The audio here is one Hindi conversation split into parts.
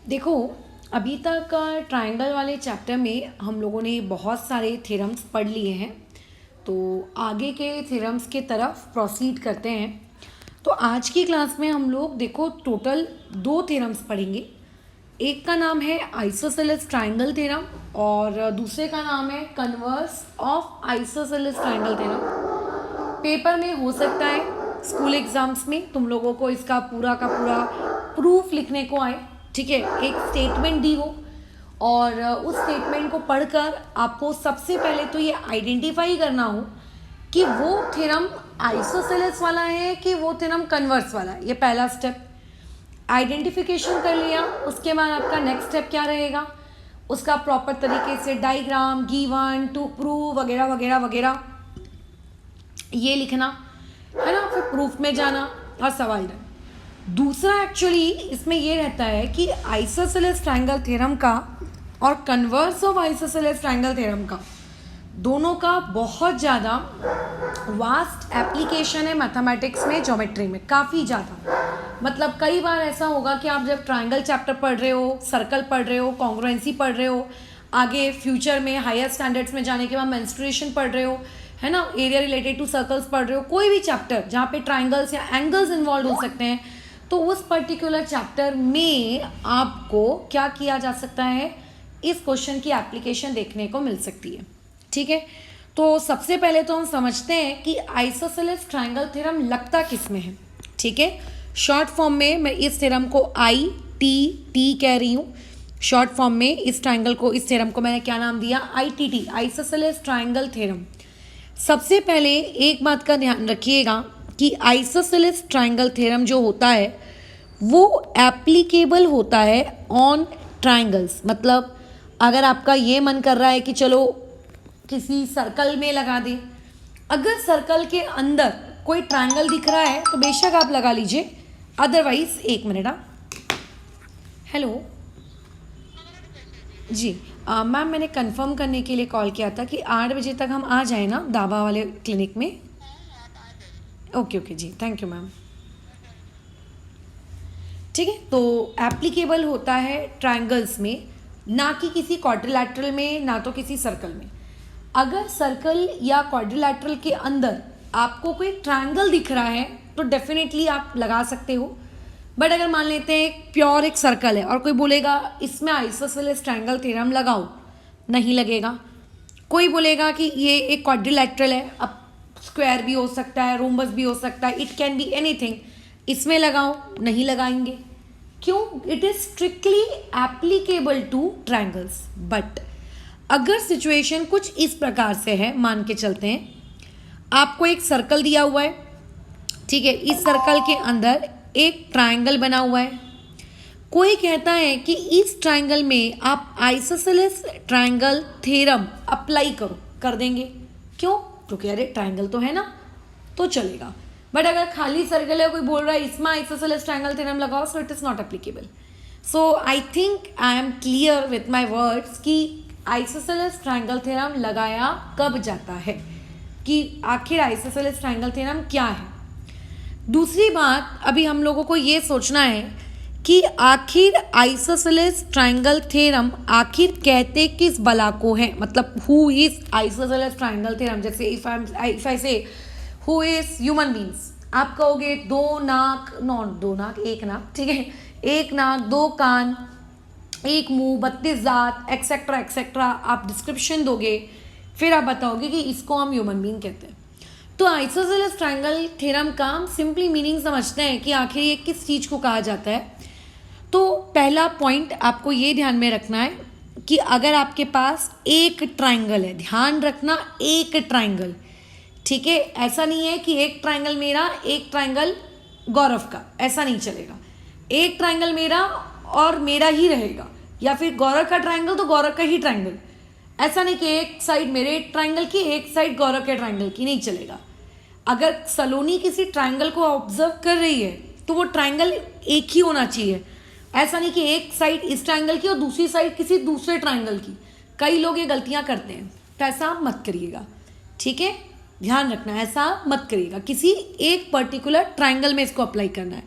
देखो, अभी तक ट्रायंगल वाले चैप्टर में हम लोगों ने बहुत सारे थ्योरम्स पढ़ लिए हैं। तो आगे के थ्योरम्स के तरफ प्रोसीड करते हैं। तो आज की क्लास में हम लोग देखो टोटल 2 थ्योरम्स पढ़ेंगे। एक का नाम है आइसोसेलेस ट्रायंगल थ्योरम और दूसरे का नाम है converse of isosceles triangle theorem. Paper में हो सकता है स्कूल एग्जाम्स में तुम लोगों को इसका पूरा का पूरा प्रूफ लिखने को आए, ठीक है, एक स्टेटमेंट दी हो और उस स्टेटमेंट को पढ़कर आपको सबसे पहले तो ये आइडेंटिफाई करना हो कि वो थ्योरम आइसोसेलेस वाला है कि वो थ्योरम कन्वर्स वाला है। ये पहला स्टेप आइडेंटिफिकेशन कर लिया। उसके बाद आपका नेक्स्ट स्टेप क्या रहेगा, उसका प्रॉपर तरीके से डायग्राम गिवन टू प्रूव वगैरह वगैरह वगैरह ये लिखना है ना, फिर प्रूफ में जाना और सवाल डन। दूसरा एक्चुअली इसमें ये रहता है कि आइसोसेलेस ट्रायंगल थ्योरम का और converse of isosceles triangle theorem का दोनों का बहुत ज़्यादा वास्ट एप्लीकेशन है मैथमेटिक्स में, ज्योमेट्री में काफ़ी ज़्यादा। मतलब कई बार ऐसा होगा कि आप जब ट्रायंगल चैप्टर पढ़ रहे हो, सर्कल पढ़ रहे हो, कॉन्ग्रुएंसी पढ़ रहे हो, आगे फ्यूचर में हायर स्टैंडर्ड्स में जाने के बाद मेंस्ट्रुएशन पढ़ रहे हो, है ना, एरिया रिलेटेड टू सर्कल्स पढ़ रहे हो, कोई भी चैप्टर जहाँ पे ट्राइंगल्स या एंगल्स इन्वॉल्व हो सकते हैं, तो उस पर्टिकुलर चैप्टर में आपको क्या किया जा सकता है, इस क्वेश्चन की एप्लीकेशन देखने को मिल सकती है। ठीक है, तो सबसे पहले तो हम समझते हैं कि आइसोसेलेस ट्रायंगल थ्योरम लगता किस में है। ठीक है, शॉर्ट फॉर्म में मैं इस थ्योरम को आई टी कह रही हूँ। शॉर्ट फॉर्म में इस ट्रायंगल को, इस थ्योरम को मैंने क्या नाम दिया, ITT, आइसोसेलेस ट्रायंगल थ्योरम। सबसे पहले एक बात का ध्यान रखिएगा कि आइसोसेलेस ट्रायंगल थ्योरम जो होता है वो एप्लीकेबल होता है ऑन ट्रायंगल्स। मतलब अगर आपका ये मन कर रहा है कि चलो किसी सर्कल में लगा दें, अगर सर्कल के अंदर कोई ट्रायंगल दिख रहा है तो बेशक आप लगा लीजिए, अदरवाइज एक मिनट। हेलो जी, मैम मैंने कंफर्म करने के लिए कॉल किया था कि 8 बजे तक हम आ जाए ना दाबा वाले क्लिनिक में। ओके ओके जी, थैंक यू मैम। ठीक है, तो एप्लीकेबल होता है ट्रायंगल्स में, ना कि किसी क्वाड्रिलैटरल में, ना तो किसी सर्कल में। अगर सर्कल या क्वाड्रिलैटरल के अंदर आपको कोई ट्रायंगल दिख रहा है तो डेफिनेटली आप लगा सकते हो। बट अगर मान लेते हैं प्योर एक सर्कल है और कोई बोलेगा इसमें आइसोसेलेस ट्रायंगल थ्योरम लगाओ, नहीं लगेगा। कोई बोलेगा कि ये एक क्वाड्रिलैटरल है, अब स्क्वायर भी हो सकता है, रोम्बस भी हो सकता है, इट कैन बी एनीथिंग, इसमें लगाओ, नहीं लगाएंगे। क्यों? It is strictly applicable two triangles. But अगर सिचुएशन कुछ इस प्रकार से है, मान के चलते हैं आपको एक सर्कल दिया हुआ है, ठीक है, इस सर्कल के अंदर एक ट्रायंगल बना हुआ है। कोई कहता है कि इस ट्रायंगल में आप आइसोसेलेस ट्रायंगल थ्योरम अप्लाई करो, कर देंगे। क्यों? क्योंकि अरे ट्रायंगल तो है ना, तो चलेगा। बट अगर खाली सर्कल है, कोई बोल रहा है इसमें आइसोसेलेस ट्रायंगल थ्योरम लगाओ, so it is not applicable. So I think I am clear with my words कि आइसोसेलेस ट्रायंगल थ्योरम लगाया कब जाता है, कि आखिर आइसोसेलेस ट्रायंगल थ्योरम क्या है। दूसरी बात, अभी हम लोगों को ये सोचना है कि आखिर आइसोसेलेस ट्रायंगल थ्योरम आखिर कहते किस बला को है, मतलब who is isosceles triangle theorem. जैसे इफ आई से हु इज ह्यूमन बींग्स, आप कहोगे 2 नाक, नॉट 2 नाक, 1 नाक, ठीक है, 1 नाक, 2 कान, 1 मुंह, 32 दांत, एक्सेट्रा एक्सेट्रा, आप डिस्क्रिप्शन दोगे, फिर आप बताओगे कि इसको हम ह्यूमन बींग कहते हैं। तो आइसोसेलेस ट्रायंगल थ्योरम का हम सिंपली मीनिंग समझते हैं कि आखिर ये किस चीज़ को कहा जाता है। तो पहला पॉइंट आपको ये ध्यान में रखना है कि अगर आपके पास एक ट्रायंगल है, ध्यान रखना एक ट्रायंगल, ठीक है, ऐसा नहीं है कि एक ट्रायंगल मेरा, एक ट्रायंगल गौरव का, ऐसा नहीं चलेगा। एक ट्रायंगल मेरा और मेरा ही रहेगा, या फिर गौरव का ट्रायंगल तो गौरव का ही ट्रायंगल। ऐसा नहीं कि एक साइड मेरे ट्रायंगल की, एक साइड गौरव के ट्रायंगल की, नहीं चलेगा। अगर सलोनी किसी ट्रायंगल को ऑब्जर्व कर रही है तो वो ट्रायंगल एक ही होना चाहिए। ऐसा नहीं कि एक साइड इस ट्रायंगल की और दूसरी साइड किसी दूसरे ट्रायंगल की। कई लोग ये गलतियां करते हैं, तो ऐसा मत करिएगा, ठीक है, ध्यान रखना, ऐसा मत करिएगा। किसी एक पर्टिकुलर ट्रायंगल में इसको अप्लाई करना है।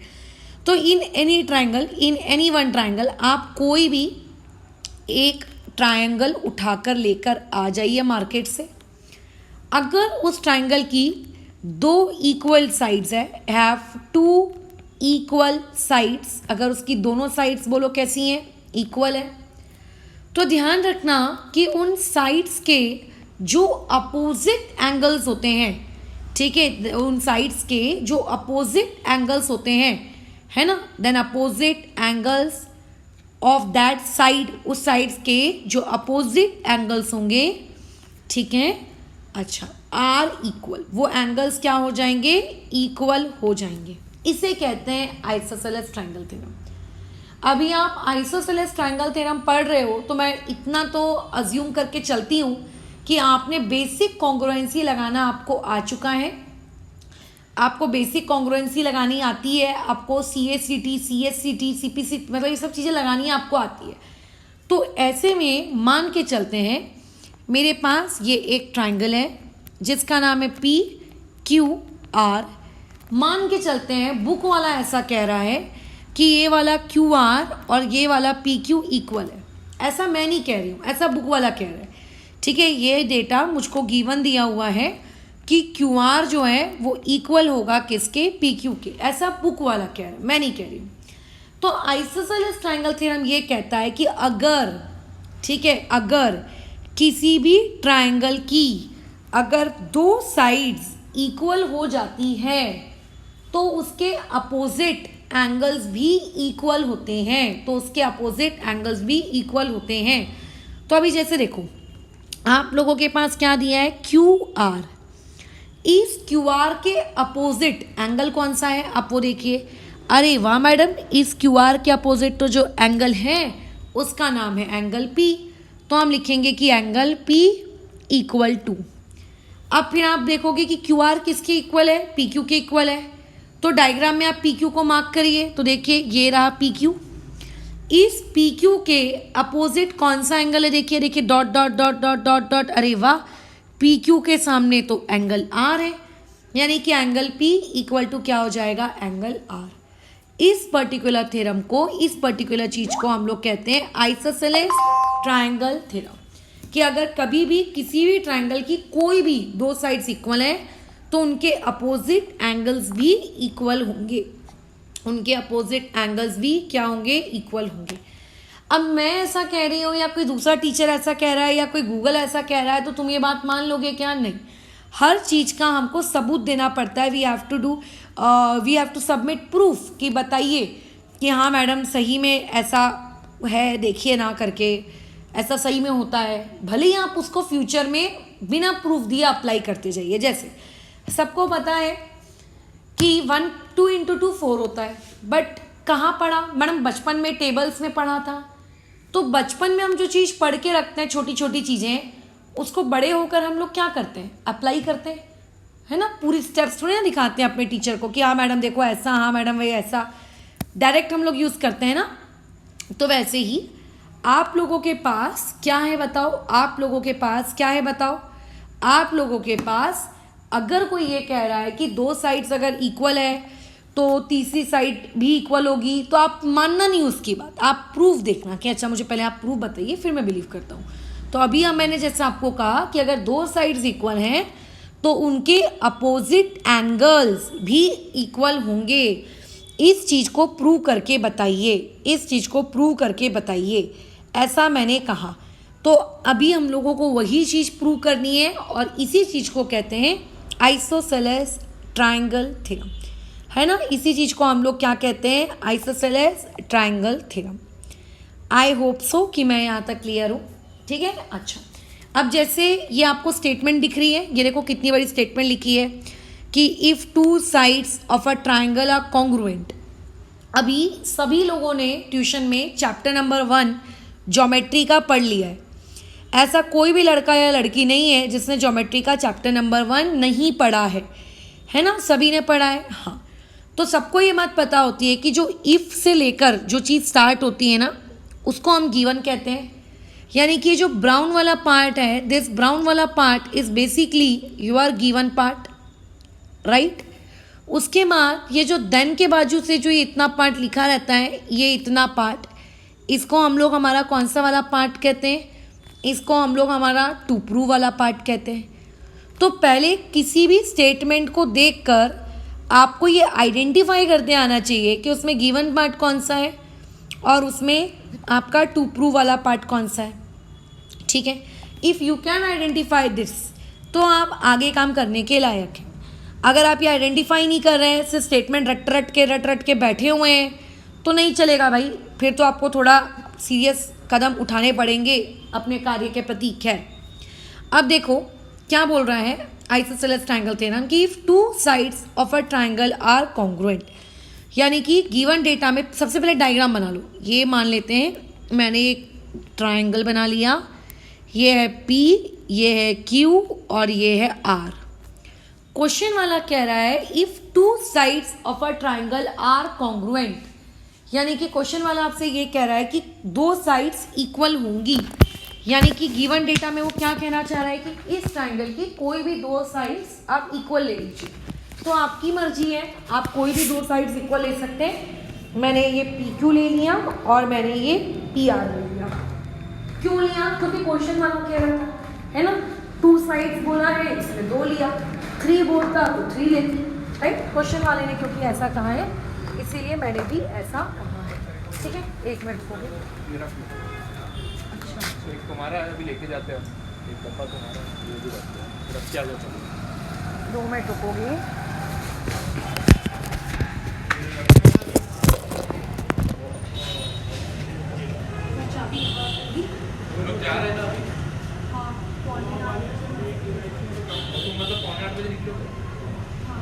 तो in any triangle, in any one triangle, आप कोई भी एक ट्राइंगल उठाकर लेकर आ जाइए मार्केट से। अगर उस ट्राइंगल की दो इक्वल साइड्स है, हैव टू इक्वल साइड्स, अगर उसकी दोनों साइड्स बोलो कैसी हैं, इक्वल है, तो ध्यान रखना कि उन साइड्स के जो अपोजिट एंगल्स होते हैं, ठीक है, उन साइड्स के जो अपोजिट एंगल्स होते हैं, है ना, then opposite angles of that side, उस साइड्स के जो अपोजिट एंगल्स होंगे, ठीक है, अच्छा, आर इक्वल, वो एंगल्स क्या हो जाएंगे, इक्वल हो जाएंगे। इसे कहते हैं आइसोसेलेस ट्राइंगल थ्योरम। अभी आप आइसोसेलेस ट्राइंगल थ्योरम पढ़ रहे हो तो मैं इतना तो अज्यूम करके चलती हूँ कि आपने बेसिक कॉन्ग्रुएंसी लगाना आपको आ चुका है, आपको बेसिक कॉन्ग्रुएंसी लगानी आती है, आपको CACT, CSCT, CPC, मतलब ये सब चीज़ें लगानी आपको आती है। तो ऐसे में मान के चलते हैं मेरे पास ये एक ट्राइंगल है जिसका नाम है PQR। मान के चलते हैं बुक वाला ऐसा कह रहा है कि ये वाला QR और ये वाला PQ इक्वल है। ऐसा मैं नहीं कह रही हूँ, ऐसा बुक वाला कह रहा है, ठीक है। ये डेटा मुझको गिवन दिया हुआ है कि QR जो है वो इक्वल होगा किसके, PQ के, ऐसा बुक वाला कह रहा है, मैं नहीं कह रही हूँ। तो आइसोसेलेस ट्राइंगल थ्योरम ये कहता है कि अगर, ठीक है, अगर किसी भी ट्राइंगल की अगर दो साइड्स इक्वल हो जाती है तो उसके अपोजिट एंगल्स भी इक्वल होते हैं, तो उसके अपोजिट एंगल्स भी इक्वल होते हैं। तो अभी जैसे देखो आप लोगों के पास क्या दिया है, QR, इस QR के अपोजिट एंगल कौन सा है, आप वो देखिए। अरे वाह मैडम, इस QR के अपोजिट तो जो एंगल है उसका नाम है एंगल P, तो हम लिखेंगे कि एंगल P इक्वल टू। अब फिर आप देखोगे कि QR किसके इक्वल है, PQ के इक्वल है, तो डायग्राम में आप PQ को मार्क करिए। तो देखिए ये रहा PQ, इस PQ के अपोजिट कौन सा एंगल है, देखिए देखिए dot dot dot dot dot dot, अरे वाह, PQ के सामने तो एंगल R है, यानी कि एंगल P इक्वल टू क्या हो जाएगा, एंगल R। इस पर्टिकुलर थ्योरम को, इस पर्टिकुलर चीज को हम लोग कहते हैं आइसोसेलेस ट्राइंगल थ्योरम, कि अगर कभी भी किसी भी ट्राइंगल की कोई भी दो साइड्स इक्वल है तो उनके अपोजिट एंगल्स भी इक्वल होंगे, उनके अपोजिट एंगल्स भी क्या होंगे, इक्वल होंगे। अब मैं ऐसा कह रही हूँ या कोई दूसरा टीचर ऐसा कह रहा है या कोई गूगल ऐसा कह रहा है तो तुम ये बात मान लोगे क्या, नहीं। हर चीज़ का हमको सबूत देना पड़ता है, we have to submit proof, कि बताइए कि हाँ मैडम सही में ऐसा है, देखिए ना करके, ऐसा सही में होता है। भले ही आप उसको फ्यूचर में बिना प्रूफ दिए अप्लाई करते जाइए। जैसे सबको पता है कि 1 2 × 2 4 होता है, बट कहाँ पढ़ा मैडम, बचपन में टेबल्स में पढ़ा था। तो बचपन में हम जो चीज़ पढ़ के रखते हैं, छोटी छोटी चीज़ें, उसको बड़े होकर हम लोग क्या करते हैं, अप्लाई करते हैं, है ना। पूरी स्टेप्स थोड़ी ना दिखाते हैं अपने टीचर को कि हाँ मैडम देखो ऐसा, हाँ मैडम वही ऐसा, डायरेक्ट हम लोग यूज़ करते हैं ना। तो वैसे ही आप लोगों के पास क्या है बताओ, आप लोगों के पास क्या है बताओ, आप लोगों के पास अगर कोई ये कह रहा है कि दो साइड्स अगर इक्वल है तो तीसरी साइड भी इक्वल होगी, तो आप मानना नहीं उसकी बात, आप प्रूफ देखना कि अच्छा मुझे पहले आप प्रूफ बताइए फिर मैं बिलीव करता हूँ। तो अभी मैंने जैसे आपको कहा कि अगर दो साइड्स इक्वल हैं तो उनके अपोजिट एंगल्स भी इक्वल होंगे। इस चीज़ को प्रूव करके बताइए, इस चीज़ को प्रूव करके बताइए, ऐसा मैंने कहा। तो अभी हम लोगों को वही चीज़ प्रूव करनी है और इसी चीज़ को कहते हैं आइसोसेलेस ट्राइंगल थ्योरम, है ना। इसी चीज़ को हम लोग क्या कहते हैं, isosceles triangle theorem. I hope so कि मैं यहाँ तक क्लियर हूँ, ठीक है। अच्छा, अब जैसे ये आपको स्टेटमेंट दिख रही है, ये देखो कितनी बड़ी स्टेटमेंट लिखी है कि if two sides of a triangle are congruent. अभी सभी लोगों ने ट्यूशन में चैप्टर नंबर 1 ज्योमेट्री का पढ़ लिया है। ऐसा कोई भी लड़का या लड़की नहीं है जिसने ज्योमेट्री का चैप्टर नंबर 1 नहीं पढ़ा है ना, सभी ने पढ़ा है। हाँ, तो सबको ये बात पता होती है कि जो इफ़ से लेकर जो चीज़ स्टार्ट होती है ना, उसको हम गिवन कहते हैं। यानी कि जो ब्राउन वाला पार्ट है, दिस ब्राउन वाला part is basically your given part, right. उसके बाद ये जो देन के बाजू से जो ये इतना पार्ट लिखा रहता है, ये इतना पार्ट, इसको हम लोग हमारा कौन सा वाला पार्ट कहते हैं? इसको हम लोग हमारा टू प्रूव वाला पार्ट कहते हैं। तो पहले किसी भी स्टेटमेंट को देखकर आपको ये आइडेंटिफाई करते आना चाहिए कि उसमें गिवन पार्ट कौन सा है और उसमें आपका टू प्रूव वाला पार्ट कौन सा है। ठीक है, if you can identify this तो आप आगे काम करने के लायक हैं। अगर आप ये आइडेंटिफाई नहीं कर रहे हैं, सिर्फ स्टेटमेंट रट रट के बैठे हुए हैं, तो नहीं चलेगा भाई। फिर तो आपको थोड़ा सीरियस कदम उठाने पड़ेंगे अपने कार्य के प्रति। खैर, अब देखो क्या बोल रहा है आइसोसेलेस ट्रायंगल थ्योरम कि if two sides of a triangle are congruent, यानी कि गिवन डेटा में सबसे पहले डायग्राम बना लो। ये मान लेते हैं मैंने एक ट्रायंगल बना लिया, ये है P, ये है Q और ये है R। क्वेश्चन वाला कह रहा है if two sides of a triangle are congruent, यानी कि क्वेश्चन वाला आपसे ये कह रहा है कि दो साइड्स इक्वल होंगी, यानी कि गिवन डेटा में वो क्या कहना चाह रहा है कि इस ट्रायंगल की कोई भी दो साइड्स आप इक्वल ले लीजिए। तो आपकी मर्जी है, आप कोई भी दो साइड्स इक्वल ले सकते हैं। मैंने ये PQ ले लिया और मैंने ये PR ले लिया। क्यों लिया? क्योंकि क्वेश्चन वाला कह रहा था, है ना, टू साइड्स बोला है, इसने दो लिया। 3 बोलता तो 3 लेती, राइट। क्वेश्चन वाले ने क्योंकि ऐसा कहा है इसीलिए मैंने भी ऐसा कहा है। ठीक है, 1 मिनट हो गए। अच्छा, एक तुम्हारा है, अभी लेके जाते हैं, एक डब्बा तुम्हारा ये भी रखते हैं, रख के आ जाता है। 2 मिनट रुकोगे। लोग जा रहे हैं ना अभी? हाँ, तुम मतलब 7:45 निकलोगे? हाँ,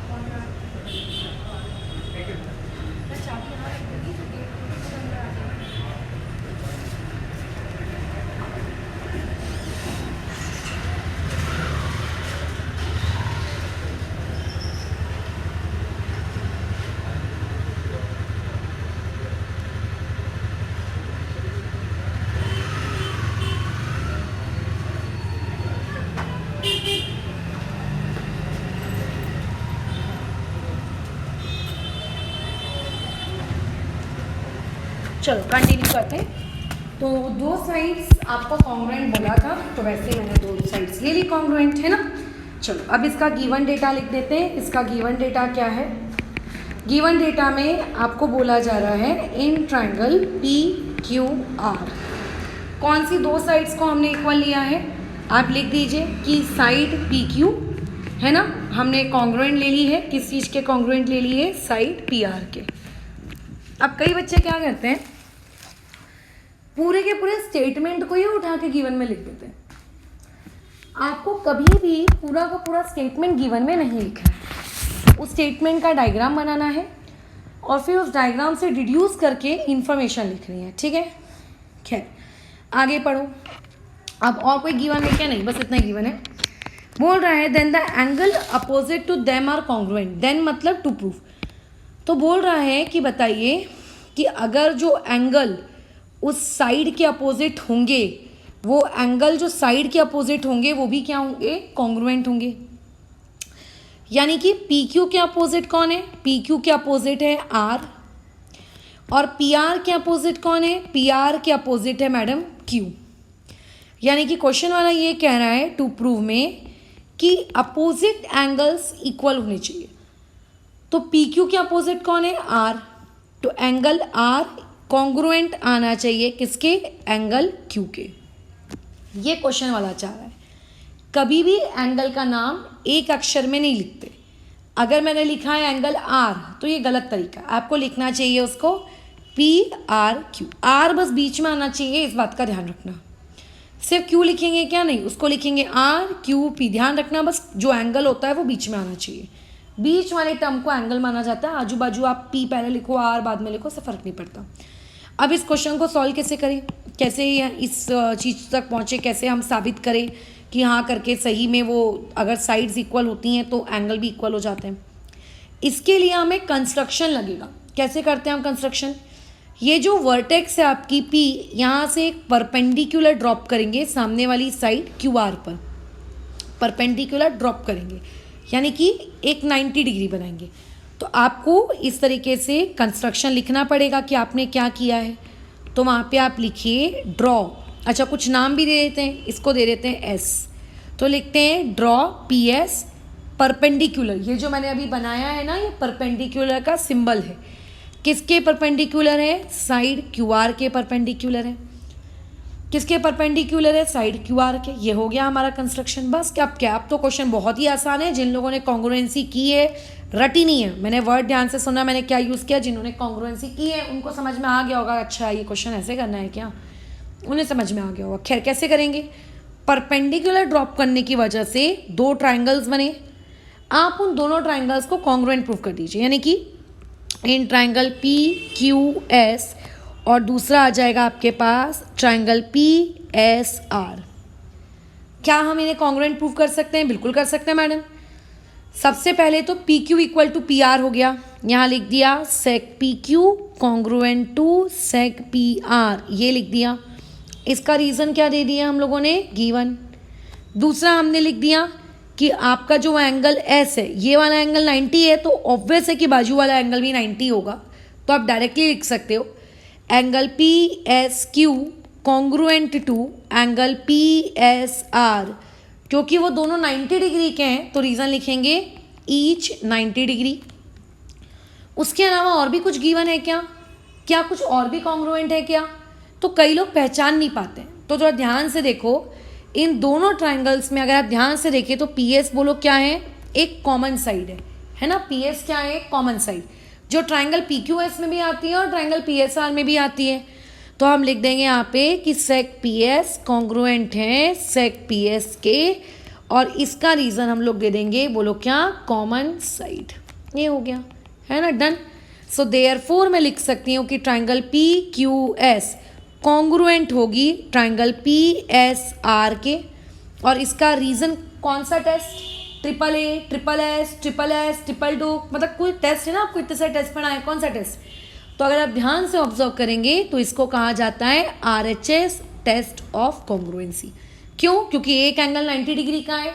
चलो कंटिन्यू करते हैं। तो दो साइड्स आपको कॉन्ग्रुएंट बोला था, तो वैसे ही मैंने दो साइड्स ले ली कॉन्ग्रुएंट, है ना। चलो अब इसका गिवन डेटा लिख देते हैं। इसका गिवन डेटा क्या है? गिवन डेटा में आपको बोला जा रहा है इन ट्रायंगल PQR कौन सी दो साइड्स को हमने इक्वल लिया है? आप लिख दीजिए कि साइड PQ है ना, हमने कॉन्ग्रुएंट ले ली है। किस चीज़ के कॉन्ग्रुएंट ले ली है? साइड PR के। अब कई बच्चे क्या करते हैं, पूरे के पूरे स्टेटमेंट को ही उठा के गिवन में लिख देते हैं। आपको कभी भी पूरा का पूरा स्टेटमेंट गिवन में नहीं लिखना है, उस स्टेटमेंट का डायग्राम बनाना है और फिर उस डायग्राम से डिड्यूस करके इंफॉर्मेशन लिखनी है। ठीक है, खैर आगे पढ़ो। अब और कोई गिवन है क्या? नहीं, बस इतना गिवन है। बोल रहा है then the angle opposite to them are congruent. Then मतलब टू प्रूफ। तो बोल रहा है कि बताइए कि अगर जो एंगल उस साइड के अपोजिट होंगे, वो एंगल जो साइड के अपोजिट होंगे वो भी क्या होंगे? कॉन्ग्रुएंट होंगे। यानी कि PQ के अपोजिट कौन है? PQ के अपोजिट है R, और PR के अपोजिट कौन है? PR के अपोजिट है मैडम Q। यानी कि क्वेश्चन वाला ये कह रहा है टू प्रूव में कि अपोजिट एंगल्स इक्वल होने चाहिए। तो PQ के अपोजिट कौन है? R, तो एंगल R कॉन्ग्रुएंट आना चाहिए किसके? एंगल Q के। ये क्वेश्चन वाला चाह रहा है। कभी भी एंगल का नाम एक अक्षर में नहीं लिखते। अगर मैंने लिखा है एंगल R तो ये गलत तरीका, आपको लिखना चाहिए उसको PRQ। R बस बीच में आना चाहिए, इस बात का ध्यान रखना। सिर्फ Q लिखेंगे क्या? नहीं, उसको लिखेंगे RQP। ध्यान रखना बस जो एंगल होता है वो बीच में आना चाहिए। बीच वाले टर्म को एंगल माना जाता है। आजू बाजू आप P पहले लिखो, R बाद में लिखो, उससे फ़र्क नहीं पड़ता। अब इस क्वेश्चन को सॉल्व कैसे करें, कैसे इस चीज़ तक पहुँचे, कैसे हम साबित करें कि हाँ करके सही में वो अगर साइड्स इक्वल होती हैं तो एंगल भी इक्वल हो जाते हैं। इसके लिए हमें कंस्ट्रक्शन लगेगा। कैसे करते हैं हम कंस्ट्रक्शन? ये जो वर्टेक्स है आपकी P, यहाँ से एक परपेंडिकुलर ड्रॉप करेंगे सामने वाली साइड QR पर, परपेंडिकुलर ड्रॉप करेंगे, यानी कि एक 90 डिग्री बनाएंगे। तो आपको इस तरीके से कंस्ट्रक्शन लिखना पड़ेगा कि आपने क्या किया है। तो वहाँ पे आप लिखिए ड्रॉ, अच्छा कुछ नाम भी दे देते हैं, इसको दे देते हैं एस, तो लिखते हैं ड्रॉ पी एस परपेंडिकुलर। ये जो मैंने अभी बनाया है ना, ये परपेंडिकुलर का सिंबल है। किसके परपेंडिकुलर है? साइड क्यू आर के परपेंडिकुलर है। किसके परपेंडिकुलर है? साइड क्यू आर के। ये हो गया हमारा कंस्ट्रक्शन। बस क्या अब तो क्वेश्चन बहुत ही आसान है। जिन लोगों ने कॉन्ग्रुएंसी की है, रटी नहीं है, मैंने वर्ड ध्यान से सुना, मैंने क्या यूज़ किया, जिन्होंने कॉन्ग्रुएंसी की है उनको समझ में आ गया होगा, अच्छा ये क्वेश्चन ऐसे करना है क्या, उन्हें समझ में आ गया होगा। खैर कैसे करेंगे? परपेंडिकुलर ड्रॉप करने की वजह से दो ट्राइंगल्स बने, आप उन दोनों ट्राइंगल्स को कॉन्ग्रुएंट प्रूव कर दीजिए, यानी कि in triangle P Q S और दूसरा आ जाएगा आपके पास ट्राइंगल पी एस आर। क्या हम इन्हें कॉन्ग्रुएंट प्रूव कर सकते हैं? बिल्कुल कर सकते हैं मैडम। सबसे पहले तो P Q equal to P R हो गया, यहाँ लिख दिया sec P Q congruent to sec P R, ये लिख दिया। इसका रीज़न क्या दे दिया हम लोगों ने? गिवन। दूसरा हमने लिख दिया कि आपका जो एंगल एस है, ये वाला एंगल 90 है, तो ऑब्वियस है कि बाजू वाला एंगल भी 90 होगा, तो आप डायरेक्टली लिख सकते हो angle P S Q congruent to angle P S R. क्योंकि वो दोनों 90 डिग्री के हैं तो रीज़न लिखेंगे ईच 90 डिग्री। उसके अलावा और भी कुछ गिवन है क्या? क्या कुछ और भी कॉन्ग्रुएंट है क्या? तो कई लोग पहचान नहीं पाते हैं, तो थोड़ा ध्यान से देखो। इन दोनों ट्राइंगल्स में अगर आप ध्यान से देखें तो पी एस बोलो क्या है? एक कॉमन साइड है ना। पी एस क्या है? कॉमन साइड, जो ट्राइंगल पी क्यू एस में भी आती है और ट्राइंगल पी एस आर में भी आती है। तो हम लिख देंगे यहाँ पे कि सेक पी एस कॉन्ग्रुएंट है सेक पी एस के, और इसका रीज़न हम लोग दे देंगे, बोलो क्या? Common side. ये हो गया, है ना, डन। सो देयरफॉर मैं लिख सकती हूँ कि triangle P Q S congruent होगी ट्राइंगल पी एस आर के। और इसका रीज़न कौन सा test? Triple A, triple S, triple डो, मतलब कोई टेस्ट है ना, आपको इतने सारे टेस्ट पढ़ाए, कौन सा टेस्ट? तो अगर आप ध्यान से ऑब्जर्व करेंगे तो इसको कहा जाता है RHS टेस्ट ऑफ कॉन्ग्रुएंसी। क्यों? क्योंकि एक एंगल 90 डिग्री का है,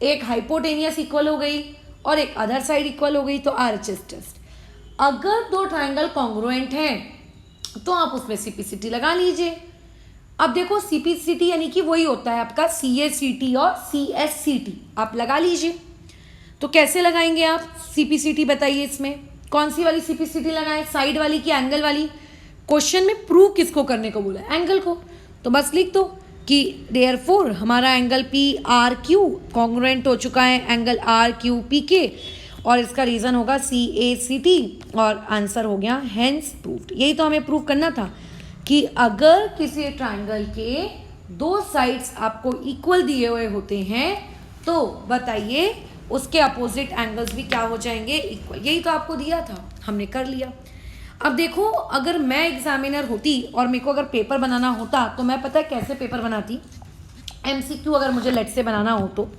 एक हाइपोटेनियस इक्वल हो गई और एक अदर साइड इक्वल हो गई, तो RHS टेस्ट। अगर दो ट्राइंगल कॉन्ग्रुएंट हैं तो आप उसमें CPCT लगा लीजिए। अब देखो CPCT यानी कि वही होता है आपका CACT और CSCT, आप लगा लीजिए। तो कैसे लगाएंगे आप CPCT बताइए? इसमें कौन सी वाली CPCT लगाएं? साइड वाली कि एंगल वाली? क्वेश्चन में प्रूव किसको करने को बोला? एंगल को। तो बस लिख दो कि देयरफॉर हमारा एंगल PRQ कॉन्ग्रुएंट हो चुका है एंगल RQPK, और इसका रीज़न होगा CACT, और आंसर हो गया हेंस प्रूव्ड। यही तो हमें प्रूव करना था कि अगर किसी ट्राइंगल के दो साइड्स आपको इक्वल दिए हुए होते हैं तो बताइए उसके अपोजिट एंगल्स भी क्या हो जाएंगे? इक्वल। यही तो आपको दिया था, हमने कर लिया। अब देखो, अगर मैं एग्जामिनर होती और मेरे को अगर पेपर बनाना होता तो मैं पता है कैसे पेपर बनाती? MCQ अगर मुझे लेट से बनाना हो तो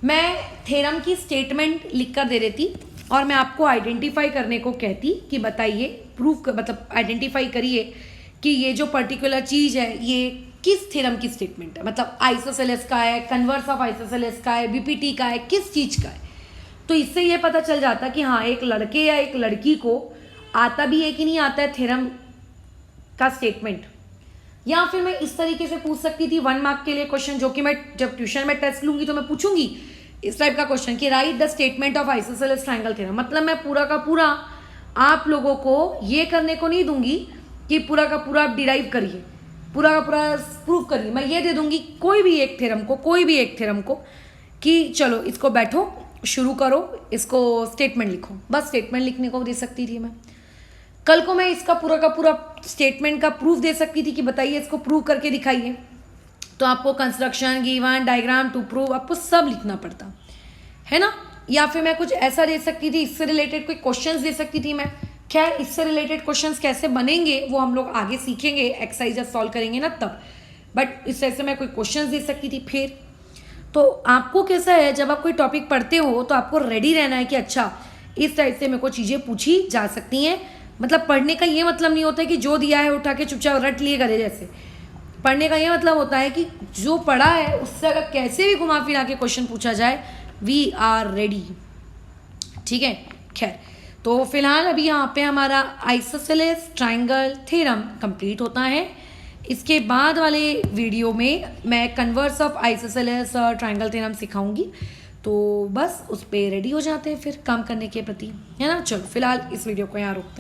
मैं थ्योरम की स्टेटमेंट लिख कर दे देती और मैं आपको आइडेंटिफाई करने को कहती कि बताइए मतलब आइडेंटिफाई करिए कि ये जो पर्टिकुलर चीज़ है ये किस थ्योरम की स्टेटमेंट है, मतलब आइसोसेलेस का है, कन्वर्स ऑफ आइसोसेलेस का है, BPT का है, किस चीज़ का है। तो इससे ये पता चल जाता कि हाँ एक लड़के या एक लड़की को आता भी है कि नहीं आता है थ्योरम का स्टेटमेंट। या फिर मैं इस तरीके से पूछ सकती थी 1 मार्क के लिए क्वेश्चन, जो कि मैं जब ट्यूशन में टेस्ट लूंगी तो मैं पूछूंगी इस टाइप का क्वेश्चन कि right the statement of isosceles triangle theorem. मतलब मैं पूरा का पूरा आप लोगों को ये करने को नहीं दूंगी कि पूरा का पूरा आप डिराइव करिए, पूरा का पूरा प्रूव करिए। मैं ये दे दूंगी कोई भी एक थ्योरम को कि चलो इसको बैठो, शुरू करो, इसको स्टेटमेंट लिखो। बस स्टेटमेंट लिखने को दे सकती थी मैं। कल को मैं इसका पूरा का पूरा स्टेटमेंट का प्रूफ दे सकती थी कि बताइए इसको प्रूव करके दिखाइए। तो आपको construction, given, diagram to prove, आपको सब लिखना पड़ता है ना। या फिर मैं कुछ ऐसा दे सकती थी, इससे रिलेटेड कोई क्वेश्चंस दे सकती थी मैं। खैर इससे रिलेटेड क्वेश्चंस कैसे बनेंगे वो हम लोग आगे सीखेंगे, एक्सरसाइज सॉल्व करेंगे ना तब। बट इस तरह से मैं कोई क्वेश्चंस दे सकती थी। फिर तो आपको कैसा है, जब आप कोई टॉपिक पढ़ते हो तो आपको रेडी रहना है कि अच्छा इस टाइप से मेरे को चीज़ें पूछी जा सकती हैं। मतलब पढ़ने का ये मतलब नहीं होता है कि जो दिया है उठा के चुपचाप रट लिए करे जैसे। पढ़ने का ये मतलब होता है कि जो पढ़ा है उससे अगर कैसे भी घुमा फिरा के क्वेश्चन पूछा जाए वी आर रेडी। ठीक है, खैर तो फिलहाल अभी यहाँ पे हमारा आइसोसेलेस ट्रायंगल थ्योरम कंप्लीट होता है। इसके बाद वाले वीडियो में मैं कन्वर्स ऑफ आइसोसेलेस और ट्रायंगल थ्योरम सिखाऊंगी। तो बस उस पर रेडी हो जाते हैं फिर काम करने के प्रति, है ना। चलो फिलहाल इस वीडियो को यहाँ रोकते हैं।